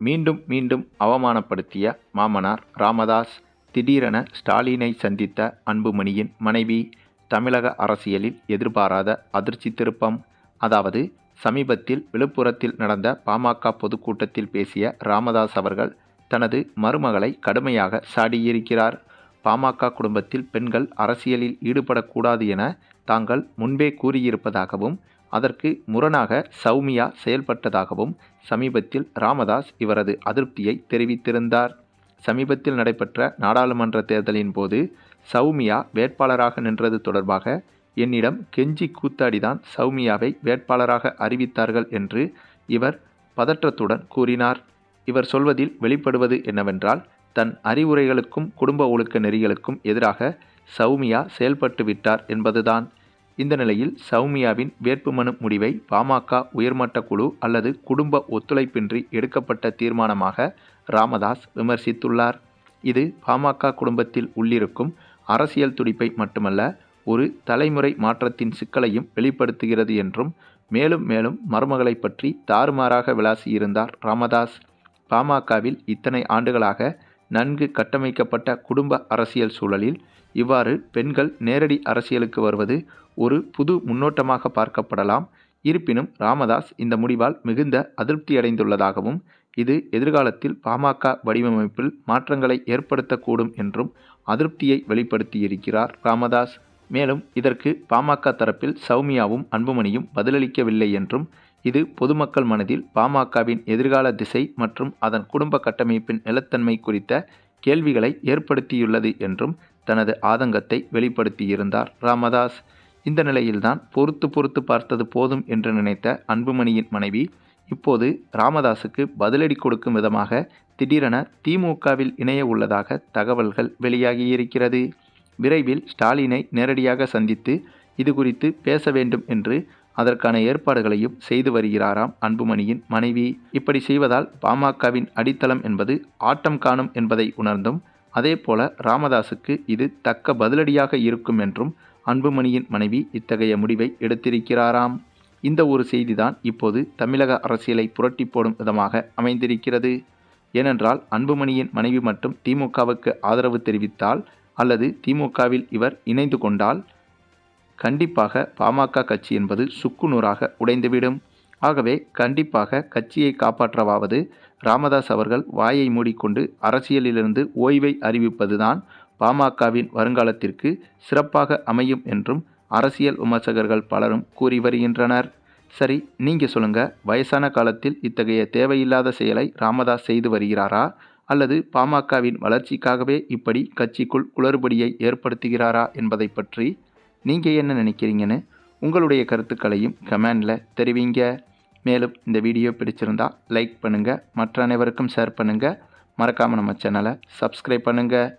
மீண்டும் மீண்டும் அவமானப்படுத்திய மாமனார் ராமதாஸ். திடீரென ஸ்டாலினை சந்தித்த அன்புமணியின் மனைவி. தமிழக அரசியலில் எதிர்பாராத அதிர்ச்சி திருப்பம். அதாவது, சமீபத்தில் விழுப்புரத்தில் நடந்த பாமக பொதுக்கூட்டத்தில் பேசிய ராமதாஸ் அவர்கள் தனது மருமகளை கடுமையாக சாடியிருக்கிறார். பாமக குடும்பத்தில் பெண்கள் அரசியலில் ஈடுபடக்கூடாது என தாங்கள் முன்பே கூறியிருப்பதாகவும், அதற்கு முரணாக சௌமியா செயல்பட்டதாகவும் சமீபத்தில் ராமதாஸ் இவரது அதிருப்தியை தெரிவித்திருந்தார். சமீபத்தில் நடைபெற்ற நாடாளுமன்ற தேர்தலின் போது சௌமியா வேட்பாளராக நின்றது தொடர்பாக என்னிடம் கெஞ்சி கூத்தாடிதான் சௌமியாவை வேட்பாளராக அறிவித்தார்கள் என்று இவர் பதற்றத்துடன் கூறினார். இவர் சொல்வதில் வெளிப்படுவது என்னவென்றால், தன் அறிவுரைகளுக்கும் குடும்ப ஒழுக்க நெறிகளுக்கும் எதிராக சௌமியா செயல்பட்டு விட்டார் என்பதுதான். இந்த நிலையில் சௌமியாவின் வேட்புமனு முடிவை பாமக உயர்மட்ட குழு அல்லது குடும்ப ஒத்துழைப்பின்றி எடுக்கப்பட்ட தீர்மானமாக ராமதாஸ் விமர்சித்துள்ளார். இது பாமக குடும்பத்தில் உள்ளிருக்கும் அரசியல் துடிப்பை மட்டுமல்ல, ஒரு தலைமுறை மாற்றத்தின் சிக்கலையும் வெளிப்படுத்துகிறது என்றும் மேலும் மேலும் மருமகளை பற்றி தாறுமாறாக விளாசியிருந்தார் ராமதாஸ். பாமகவில் இத்தனை ஆண்டுகளாக நன்கு கட்டமைக்கப்பட்ட குடும்ப அரசியல் சூழலில் இவ்வாறு பெண்கள் நேரடி அரசியலுக்கு வருவது ஒரு புது முன்னோட்டமாக பார்க்கப்படலாம். இருப்பினும் ராமதாஸ் இந்த முடிவால் மிகுந்த அதிருப்தியடைந்துள்ளதாகவும், இது எதிர்காலத்தில் பாமக வடிவமைப்பில் மாற்றங்களை ஏற்படுத்தக்கூடும் என்றும் அதிருப்தியை வெளிப்படுத்தியிருக்கிறார் ராமதாஸ். மேலும் இதற்கு பாமக தரப்பில் சௌமியாவும் அன்புமணியும் பதிலளிக்கவில்லை என்றும், இது பொதுமக்கள் மனதில் பாமகவின் எதிர்கால திசை மற்றும் அதன் குடும்ப கட்டமைப்பின் நிலைத்தன்மை குறித்த கேள்விகளை ஏற்படுத்தியுள்ளது என்றும் தனது ஆதங்கத்தை வெளிப்படுத்தியிருந்தார் ராமதாஸ். இந்த நிலையில்தான் பொறுத்து பார்த்தது போதும் என்று நினைத்த அன்புமணியின் மனைவி இப்போது ராமதாஸுக்கு பதிலடி கொடுக்கும் விதமாக திடீரென திமுகவில் இணைய உள்ளதாக தகவல்கள் வெளியாகியிருக்கிறது. விரைவில் ஸ்டாலினை நேரடியாக சந்தித்து இது குறித்து பேச வேண்டும் என்று அதற்கான ஏற்பாடுகளையும் செய்து வருகிறாராம் அன்புமணியின் மனைவி. இப்படி செய்வதால் பாமகவின் அடித்தளம் என்பது ஆட்டம் காணும் என்பதை உணர்ந்தும், அதேபோல ராமதாஸுக்கு இது தக்க பதிலடியாக இருக்கும் என்றும் அன்புமணியின் மனைவி இத்தகைய முடிவை எடுத்திருக்கிறாராம். இந்த ஒரு செய்திதான் இப்போது தமிழக அரசியலை புரட்டி போடும் விதமாக அமைந்திருக்கிறது. ஏனென்றால் அன்புமணியின் மனைவி மட்டும் திமுகவுக்கு ஆதரவு தெரிவித்தால் அல்லது திமுகவில் இவர் இணைந்து கொண்டால் கண்டிப்பாக பாமக கட்சி என்பது சுக்குநூறாக உடைந்துவிடும். ஆகவே கண்டிப்பாக கட்சியை காப்பாற்றவாவது ராமதாஸ் அவர்கள் வாயை மூடிக்கொண்டு அரசியலிலிருந்து ஓய்வை அறிவிப்பதுதான் பாமகவின் வருங்காலத்திற்கு சிறப்பாக அமையும் என்றும் அரசியல் விமர்சகர்கள் பலரும் கூறி வருகின்றனர். சரி, நீங்க சொல்லுங்க, வயசான காலத்தில் இத்தகைய தேவையில்லாத செயலை ராமதாஸ் செய்து வருகிறாரா, அல்லது பாமகவின் வளர்ச்சிக்காகவே இப்படி கட்சிக்குள் குளறுபடியை ஏற்படுத்துகிறாரா என்பதை பற்றி நீங்கள் என்ன நினைக்கிறீங்கன்னு உங்களுடைய கருத்துக்களையும் கமெண்டில் தெரிவிங்க. மேலும் இந்த வீடியோ பிடிச்சிருந்தா லைக் பண்ணுங்கள், மற்ற அனைவருக்கும் ஷேர் பண்ணுங்கள், மறக்காமல் நம்ம சேனலை சப்ஸ்கிரைப் பண்ணுங்கள்.